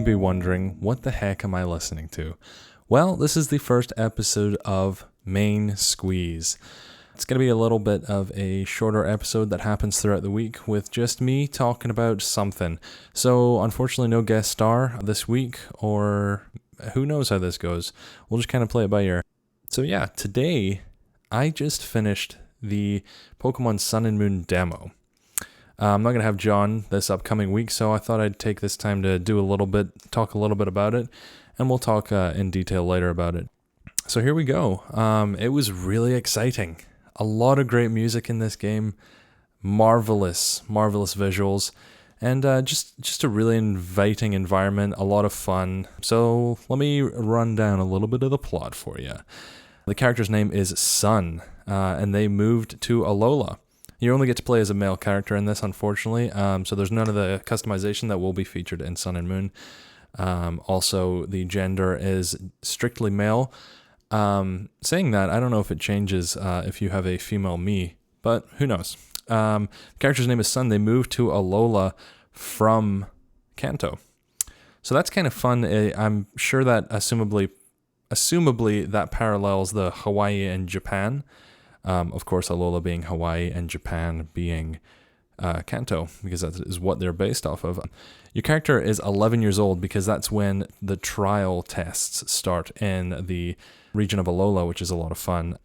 be wondering, what the heck am I listening to? Well, this is the first episode of Main Squeeze. It's going to be a little bit of a shorter episode that happens throughout the week with just me talking about something. So, unfortunately, no guest star this week, or who knows how this goes. We'll just kind of play it by ear. So yeah, today I just finished the Pokemon Sun and Moon demo. I'm not going to have John this upcoming week, so I thought I'd take this time to talk a little bit about it, and we'll talk in detail later about it. So here we go. It was really exciting. A lot of great music in this game, marvelous visuals, and just a really inviting environment, a lot of fun. So let me run down a little bit of the plot for you. The character's name is Sun, and they moved to Alola. You only get to play as a male character in this, unfortunately, so there's none of the customization that will be featured in Sun and Moon. Also, the gender is strictly male. Saying that, I don't know if it changes if you have a female me, but who knows. The character's name is Sun. They moved to Alola from Kanto. So that's kind of fun. I'm sure that assumably that parallels the Hawaii and Japan. Of course, Alola being Hawaii and Japan being Kanto, because that is what they're based off of. Your character is 11 years old because that's when the trial tests start in the region of Alola, which is a lot of fun.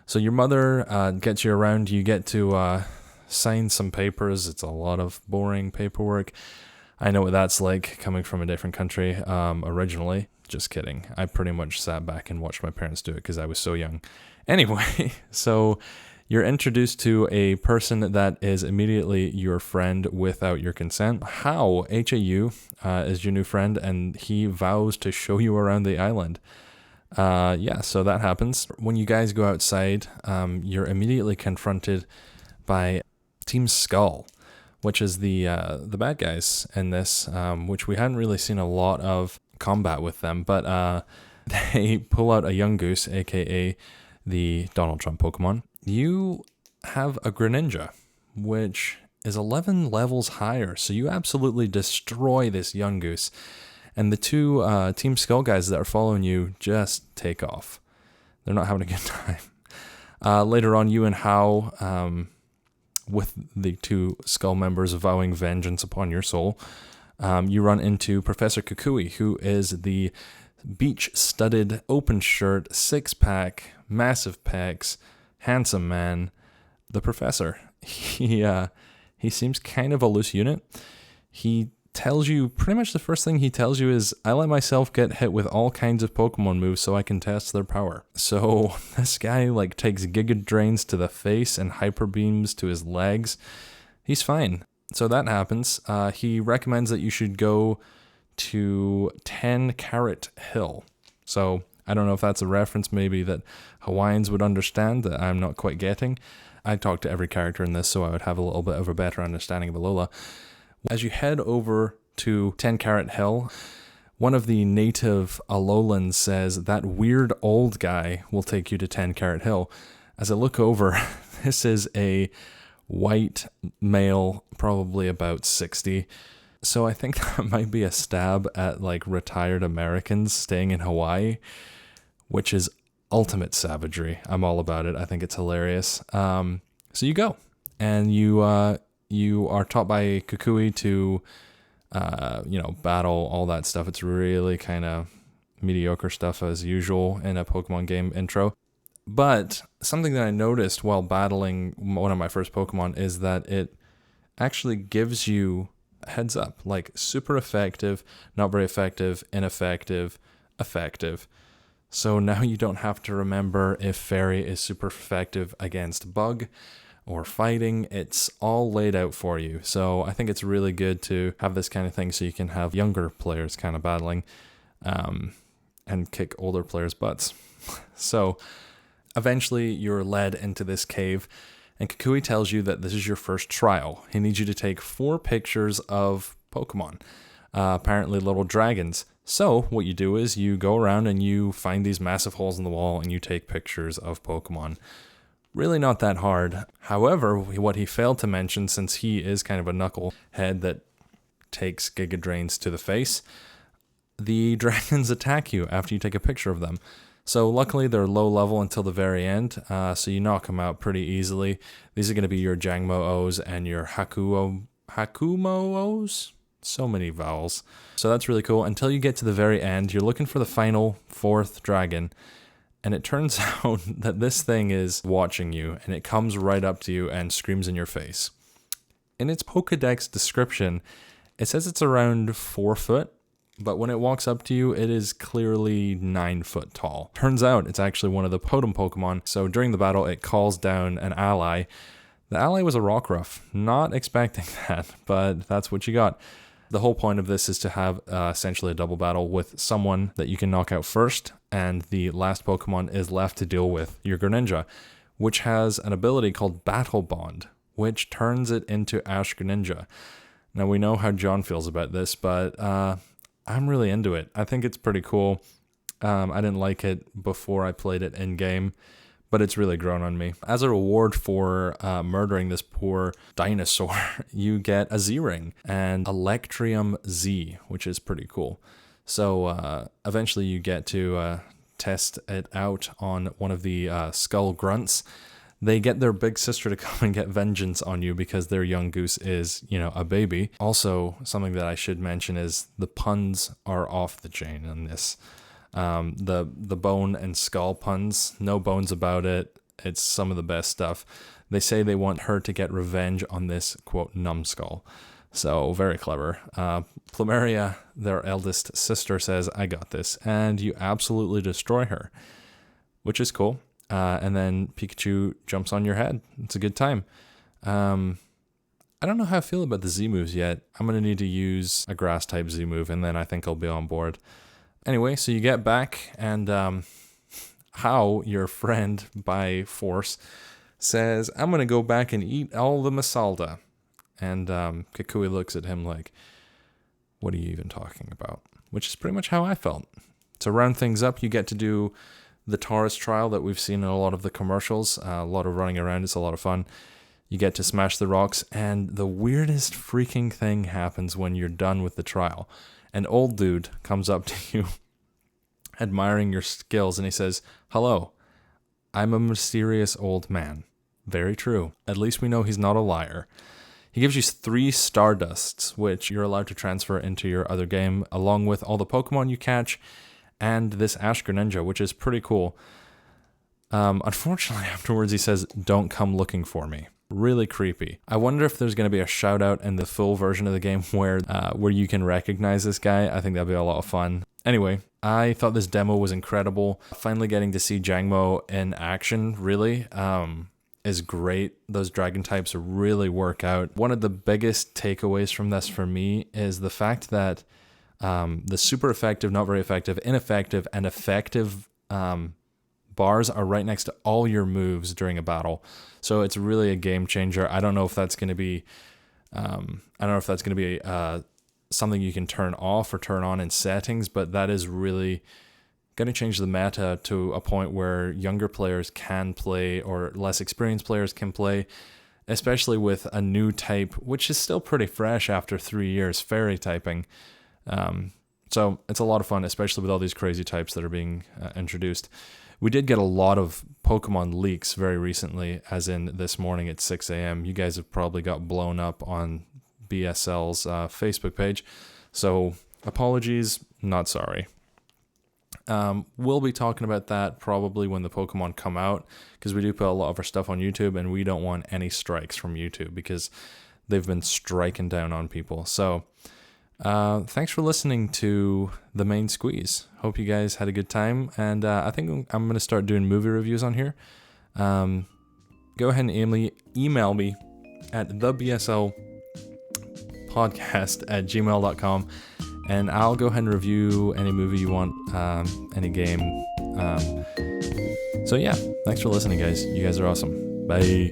So your mother gets you around. You get to sign some papers. It's a lot of boring paperwork. I know what that's like coming from a different country originally. Just kidding. I pretty much sat back and watched my parents do it because I was so young. Anyway, so you're introduced to a person that is immediately your friend without your consent. Hau, H-A-U, is your new friend, and he vows to show you around the island. So that happens. When you guys go outside, you're immediately confronted by Team Skull, which is the bad guys in this, which we hadn't really seen a lot of combat with them, but they pull out a Yungoos, aka the Donald Trump Pokemon. You have a Greninja, which is 11 levels higher, so you absolutely destroy this Yungoos, and the two Team Skull guys that are following you just take off. They're not having a good time. Later on, you and Hau, with the two Skull members vowing vengeance upon your soul, you run into Professor Kukui, who is the beach-studded, open shirt, six-pack, massive pecs, handsome man, the professor. He seems kind of a loose unit. He tells you, pretty much the first thing he tells you is, I let myself get hit with all kinds of Pokemon moves so I can test their power. So this guy takes Giga Drains to the face and Hyper Beams to his legs. He's fine. So that happens. He recommends that you should go to 10 Carat Hill. So I don't know if that's a reference maybe that Hawaiians would understand that I'm not quite getting. I talked to every character in this so I would have a little bit of a better understanding of Alola. As you head over to 10 Carat Hill, one of the native Alolans says that weird old guy will take you to 10 Carat Hill. As I look over, this is a white male, probably about 60. So I think that might be a stab at retired Americans staying in Hawaii, which is ultimate savagery. I'm all about it. I think it's hilarious. So you go, and you are taught by Kukui to, battle, all that stuff. It's really kind of mediocre stuff as usual in a Pokemon game intro. But something that I noticed while battling one of my first Pokemon is that it actually gives you heads up, super effective, not very effective, ineffective, effective. So now you don't have to remember if Fairy is super effective against Bug or fighting. It's all laid out for you. So I think it's really good to have this kind of thing so you can have younger players kind of battling and kick older players' butts. So eventually you're led into this cave, and Kukui tells you that this is your first trial. He needs you to take 4 pictures of Pokemon, apparently little dragons. So what you do is you go around and you find these massive holes in the wall and you take pictures of Pokemon. Really not that hard. However, what he failed to mention, since he is kind of a knucklehead that takes Giga Drains to the face, the dragons attack you after you take a picture of them. So luckily they're low level until the very end, so you knock them out pretty easily. These are going to be your Jangmo-Os and your Hakumo-Os? So many vowels. So that's really cool. Until you get to the very end, you're looking for the final 4th dragon, and it turns out that this thing is watching you, and it comes right up to you and screams in your face. In its Pokedex description, it says it's around 4 foot, but when it walks up to you, it is clearly 9 foot tall. Turns out it's actually one of the Totem Pokemon, so during the battle, it calls down an ally. The ally was a Rockruff. Not expecting that, but that's what you got. The whole point of this is to have essentially a double battle with someone that you can knock out first, and the last Pokemon is left to deal with your Greninja, which has an ability called Battle Bond, which turns it into Ash Greninja. Now, we know how John feels about this, but I'm really into it. I think it's pretty cool. I didn't like it before I played it in-game, but it's really grown on me. As a reward for murdering this poor dinosaur, you get a Z-Ring and Electrium Z, which is pretty cool. So eventually you get to test it out on one of the Skull Grunts. They get their big sister to come and get vengeance on you because their young goose is, a baby. Also, something that I should mention is the puns are off the chain in this. The bone and skull puns, no bones about it. It's some of the best stuff. They say they want her to get revenge on this, quote, numbskull. So, very clever. Plumeria, their eldest sister, says, I got this. And you absolutely destroy her, which is cool. And then Pikachu jumps on your head. It's a good time. I don't know how I feel about the Z moves yet. I'm going to need to use a grass type Z move, and then I think I'll be on board. Anyway, so you get back, and How, your friend by force, says, I'm going to go back and eat all the Masalda. And Kukui looks at him like, what are you even talking about? Which is pretty much how I felt. To round things up, you get to do the Taurus trial that we've seen in a lot of the commercials. A lot of running around. It's a lot of fun. You get to smash the rocks, and the weirdest freaking thing happens when you're done with the trial. An old dude comes up to you, admiring your skills, and he says, hello, I'm a mysterious old man. Very true. At least we know he's not a liar. He gives you 3 Stardusts, which you're allowed to transfer into your other game, along with all the Pokemon you catch, and this Ash Greninja, which is pretty cool. Unfortunately, afterwards he says, don't come looking for me. Really creepy. I wonder if there's going to be a shout out in the full version of the game where you can recognize this guy. I think that'd be a lot of fun. Anyway, I thought this demo was incredible. Finally getting to see Jangmo in action, really, is great. Those dragon types really work out. One of the biggest takeaways from this for me is the fact that the super effective, not very effective, ineffective, and effective bars are right next to all your moves during a battle. So it's really a game changer. I don't know if that's going to be, something you can turn off or turn on in settings, but that is really going to change the meta to a point where younger players can play or less experienced players can play, especially with a new type, which is still pretty fresh after 3 years, fairy typing. So it's a lot of fun, especially with all these crazy types that are being introduced. We did get a lot of Pokemon leaks very recently, as in this morning at 6 a.m. You guys have probably got blown up on BSL's Facebook page. So apologies, not sorry. We'll be talking about that probably when the Pokemon come out, because we do put a lot of our stuff on YouTube, and we don't want any strikes from YouTube because they've been striking down on people. So thanks for listening to The Main Squeeze. Hope you guys had a good time, and I think I'm going to start doing movie reviews on here. Go ahead and email me at TheBSLPodcast@gmail.com, and I'll go ahead and review any movie you want, any game. So yeah, thanks for listening, guys. You guys are awesome. Bye.